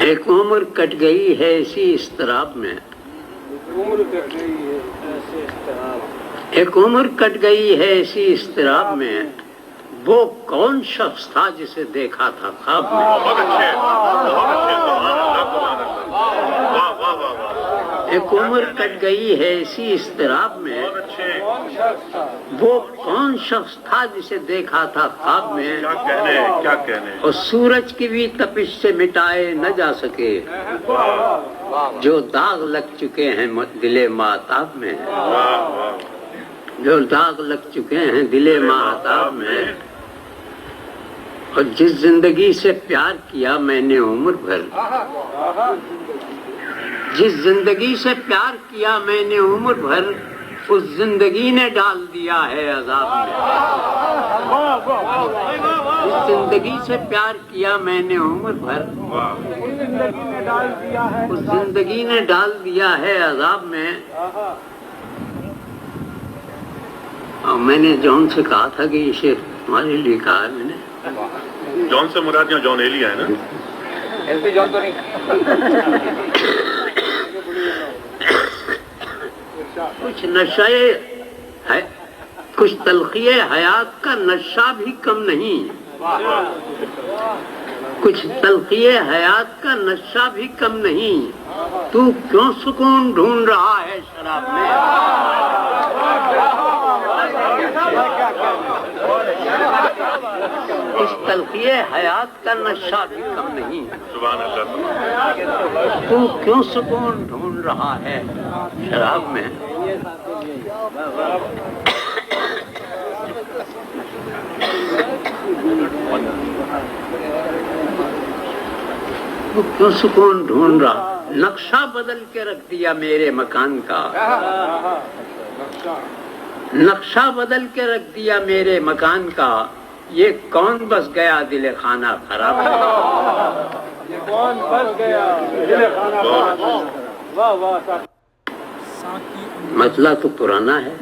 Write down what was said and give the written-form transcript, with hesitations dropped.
ایک عمر کٹ گئی ہے اسی اضطراب میں، ایک عمر کٹ گئی ہے اسی اضطراب میں، وہ کون شخص تھا جسے دیکھا تھا خواب میں؟ ایک عمر کٹ گئی ہے اسی اضطراب میں، وہ کون شخص تھا جسے دیکھا تھا خواب میں، کیا کہنے اور سورج کی بھی تپش سے مٹائے نہ جا سکے جو داغ لگ چکے ہیں دل ماہتاب میں، جو داغ لگ چکے ہیں دل ماہتاب میں، اور جس زندگی سے پیار کیا میں نے عمر بھر، جس زندگی سے پیار کیا میں نے عمر بھر، اس زندگی نے ڈال دیا ہے عذاب میں، جس زندگی سے پیار کیا میں نے عمر بھر، اس زندگی نے ڈال دیا ہے عذاب میں۔ اور میں نے جون سے کہا تھا کہ یہ شعر تمہارے لیے کہا ہے میں نے۔ جون سے مراد یہاں جون ایلیا ہے نا؟ جون تو نہیں۔ کچھ نشے ہے، کچھ تلخی حیات کا نشہ بھی کم نہیں، کچھ تلخی حیات کا نشہ بھی کم نہیں، تو کیوں سکون ڈھونڈ رہا ہے شراب میں؟ کچھ تلخی حیات کا نشہ بھی کم نہیں، سبحان اللہ۔ تو کیوں سکون ڈھونڈ رہا ہے شراب میں؟ تو کیوں سکون ڈھونڈ رہا؟ نقشہ بدل کے رکھ دیا میرے مکان کا، نقشہ بدل کے رکھ دیا میرے مکان کا، یہ کون بس گیا دل خانہ خراب میں؟ یہ کون بس گیا دل خانہ خراب؟ واہ واہ۔ مسئلہ تو پرانا ہے،